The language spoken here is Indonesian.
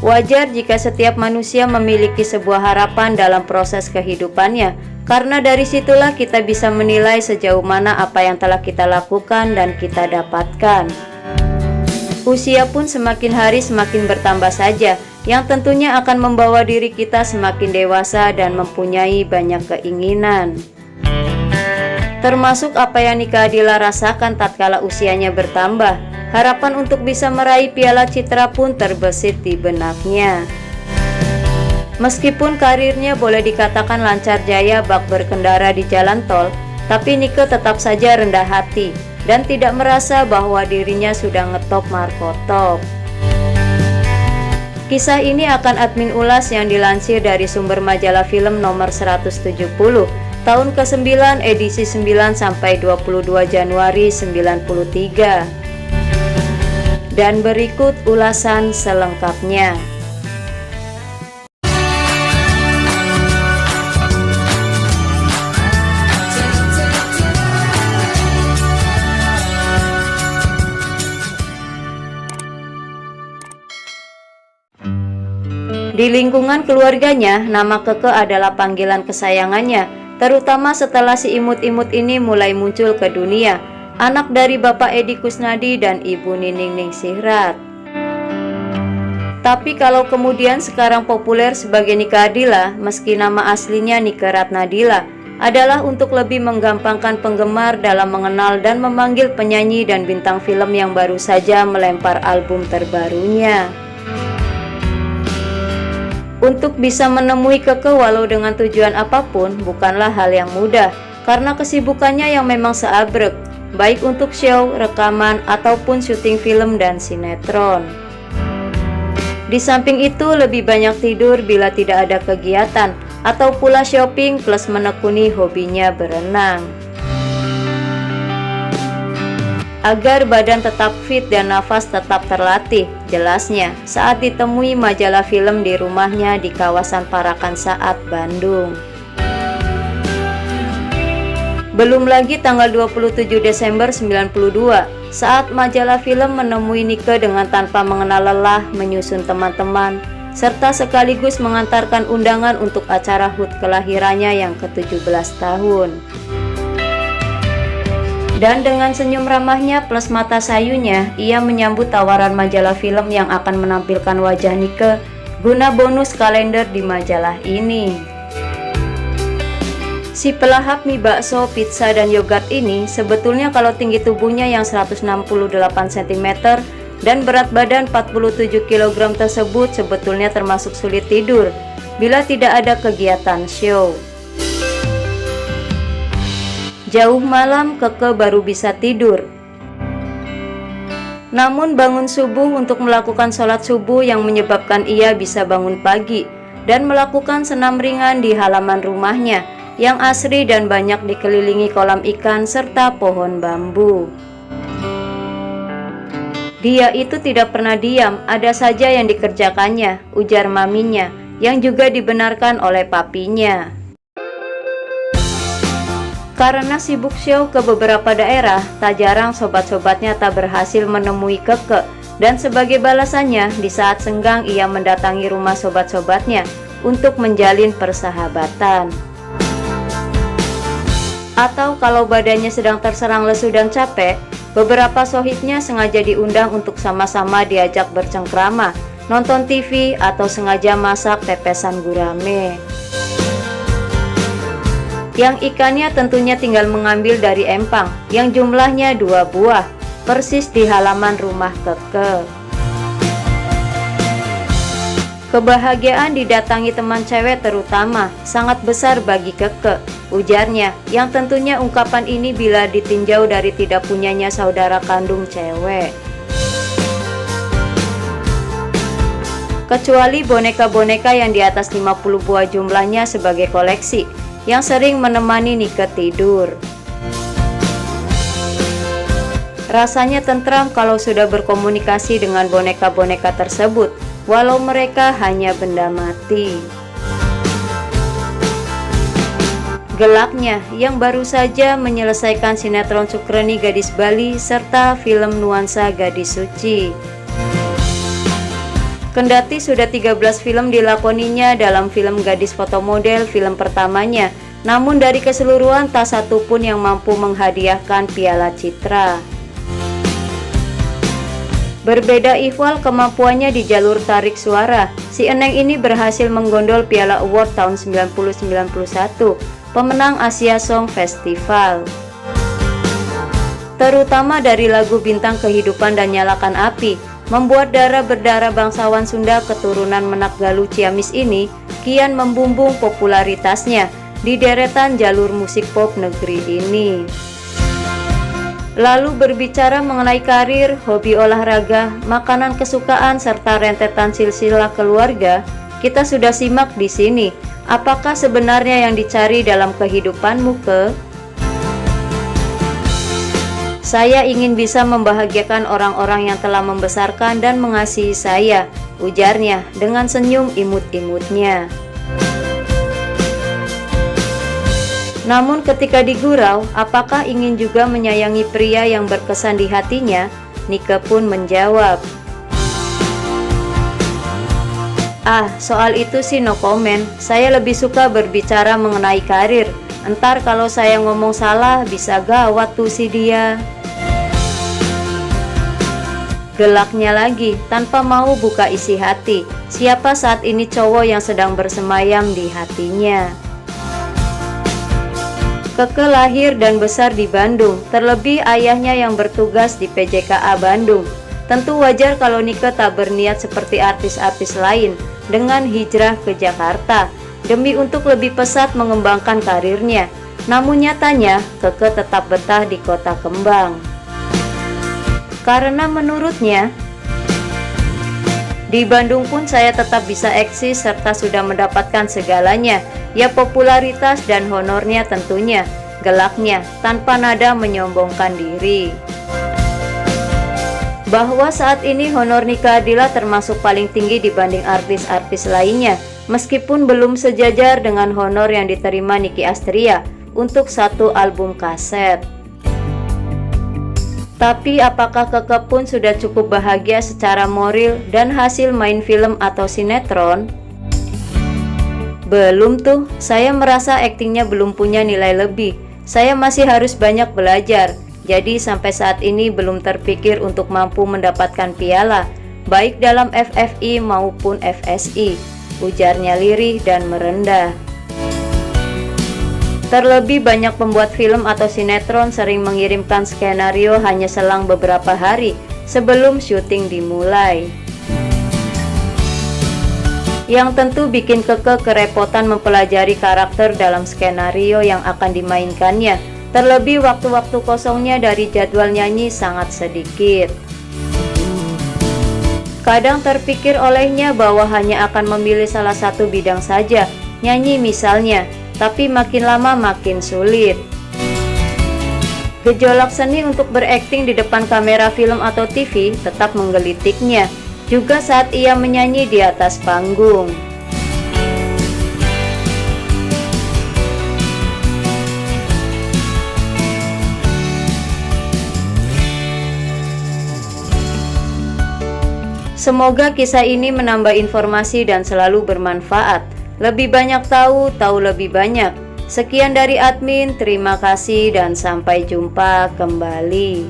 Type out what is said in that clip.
Wajar jika setiap manusia memiliki sebuah harapan dalam proses kehidupannya, karena dari situlah kita bisa menilai sejauh mana apa yang telah kita lakukan dan kita dapatkan. Usia pun semakin hari semakin bertambah saja, yang tentunya akan membawa diri kita semakin dewasa dan mempunyai banyak keinginan. Termasuk apa yang Nika Ardila rasakan tatkala usianya bertambah. Harapan untuk bisa meraih piala citra pun terbesit di benaknya. Meskipun karirnya boleh dikatakan lancar jaya bak berkendara di jalan tol, tapi Nike tetap saja rendah hati dan tidak merasa bahwa dirinya sudah ngetop markotop. Kisah ini akan admin ulas yang dilansir dari sumber majalah film nomor 170 tahun ke-9 edisi 9 sampai 22 Januari 93. Dan berikut ulasan selengkapnya. Di lingkungan keluarganya, nama Keke adalah panggilan kesayangannya, terutama setelah si imut-imut ini mulai muncul ke dunia. Anak dari Bapak Edi Kusnadi dan Ibu Nining Ningsihrat. Tapi kalau kemudian sekarang populer sebagai Nika Ardila, meski nama aslinya Nike Ratnadila, adalah untuk lebih menggampangkan penggemar dalam mengenal dan memanggil penyanyi dan bintang film yang baru saja melempar album terbarunya. Untuk bisa menemui Keke walau dengan tujuan apapun bukanlah hal yang mudah, karena kesibukannya yang memang seabrek, baik untuk show, rekaman, ataupun syuting film dan sinetron. Di samping itu lebih banyak tidur bila tidak ada kegiatan, atau pula shopping plus menekuni hobinya berenang. Agar badan tetap fit dan nafas tetap terlatih, jelasnya saat ditemui majalah film di rumahnya di kawasan Parakan Saat, Bandung. Belum lagi tanggal 27 Desember 92 saat majalah film menemui Nike dengan tanpa mengenal lelah menyusun teman-teman serta sekaligus mengantarkan undangan untuk acara HUT kelahirannya yang ke-17 tahun. Dan dengan senyum ramahnya plus mata sayunya, ia menyambut tawaran majalah film yang akan menampilkan wajah Nike guna bonus kalender di majalah ini. Si pelahap mie bakso, pizza, dan yogurt ini sebetulnya kalau tinggi tubuhnya yang 168 cm dan berat badan 47 kg tersebut sebetulnya termasuk sulit tidur bila tidak ada kegiatan show. Jauh malam Keke baru bisa tidur. Namun bangun subuh untuk melakukan sholat subuh yang menyebabkan ia bisa bangun pagi dan melakukan senam ringan di halaman rumahnya yang asri dan banyak dikelilingi kolam ikan serta pohon bambu. Dia itu tidak pernah diam, ada saja yang dikerjakannya, ujar maminya, yang juga dibenarkan oleh papinya. Karena sibuk show ke beberapa daerah, tak jarang sobat-sobatnya tak berhasil menemui Keke, dan sebagai balasannya, di saat senggang ia mendatangi rumah sobat-sobatnya untuk menjalin persahabatan. Atau kalau badannya sedang terserang lesu dan capek, beberapa sohibnya sengaja diundang untuk sama-sama diajak bercengkrama, nonton TV, atau sengaja masak pepesan gurame. Yang ikannya tentunya tinggal mengambil dari empang, yang jumlahnya 2 buah, persis di halaman rumah Keke. Kebahagiaan didatangi teman cewek terutama sangat besar bagi Keke, ujarnya, yang tentunya ungkapan ini bila ditinjau dari tidak punyanya saudara kandung cewek. Kecuali boneka-boneka yang di atas 50 buah jumlahnya sebagai koleksi, yang sering menemani Nike tidur. Rasanya tentram kalau sudah berkomunikasi dengan boneka-boneka tersebut, walau mereka hanya benda mati. Gelaknya yang baru saja menyelesaikan sinetron Sukreni Gadis Bali serta film nuansa Gadis Suci. Kendati sudah 13 film dilakoninya dalam film Gadis Fotomodel film pertamanya, namun dari keseluruhan tak satu pun yang mampu menghadiahkan Piala Citra. Berbeda ihwal kemampuannya di jalur tarik suara, si Eneng ini berhasil menggondol Piala Award tahun 1991, pemenang Asia Song Festival. Terutama dari lagu Bintang Kehidupan dan Nyalakan Api, membuat darah berdarah bangsawan Sunda keturunan Menak Galuh Ciamis ini kian membumbung popularitasnya di deretan jalur musik pop negeri ini. Lalu berbicara mengenai karir, hobi olahraga, makanan kesukaan, serta rentetan silsilah keluarga, kita sudah simak di sini. Apakah sebenarnya yang dicari dalam kehidupanmu ke? Saya ingin bisa membahagiakan orang-orang yang telah membesarkan dan mengasihi saya, ujarnya dengan senyum imut-imutnya. Namun ketika digurau, apakah ingin juga menyayangi pria yang berkesan di hatinya? Nike pun menjawab, soal itu sih no comment, saya lebih suka berbicara mengenai karir. Entar kalau saya ngomong salah bisa gawat tuh si dia. Gelaknya lagi, tanpa mau buka isi hati, siapa saat ini cowok yang sedang bersemayam di hatinya. Keke lahir dan besar di Bandung, terlebih ayahnya yang bertugas di PJKA Bandung. Tentu wajar kalau Nike tak berniat seperti artis-artis lain dengan hijrah ke Jakarta demi untuk lebih pesat mengembangkan karirnya. Namun nyatanya, Keke tetap betah di Kota Kembang. Karena menurutnya, di Bandung pun saya tetap bisa eksis serta sudah mendapatkan segalanya, ya popularitas dan honornya tentunya, gelaknya tanpa nada menyombongkan diri. Bahwa saat ini honor Nike Ardilla termasuk paling tinggi dibanding artis-artis lainnya, meskipun belum sejajar dengan honor yang diterima Nicky Astria untuk satu album kaset. Tapi apakah Keke pun sudah cukup bahagia secara moral dan hasil main film atau sinetron? Belum tuh, saya merasa aktingnya belum punya nilai lebih. Saya masih harus banyak belajar. Jadi sampai saat ini belum terpikir untuk mampu mendapatkan piala, baik dalam FFI maupun FSI, ujarnya lirih dan merendah. Terlebih banyak pembuat film atau sinetron sering mengirimkan skenario hanya selang beberapa hari sebelum syuting dimulai. Yang tentu bikin Keke kerepotan mempelajari karakter dalam skenario yang akan dimainkannya. Terlebih waktu-waktu kosongnya dari jadwal nyanyi sangat sedikit. Kadang terpikir olehnya bahwa hanya akan memilih salah satu bidang saja, nyanyi misalnya, tapi makin lama makin sulit. Gejolak seni untuk berakting di depan kamera film atau TV tetap menggelitiknya, juga saat ia menyanyi di atas panggung. Semoga kisah ini menambah informasi dan selalu bermanfaat. Lebih banyak tahu lebih banyak. Sekian dari admin, terima kasih dan sampai jumpa kembali.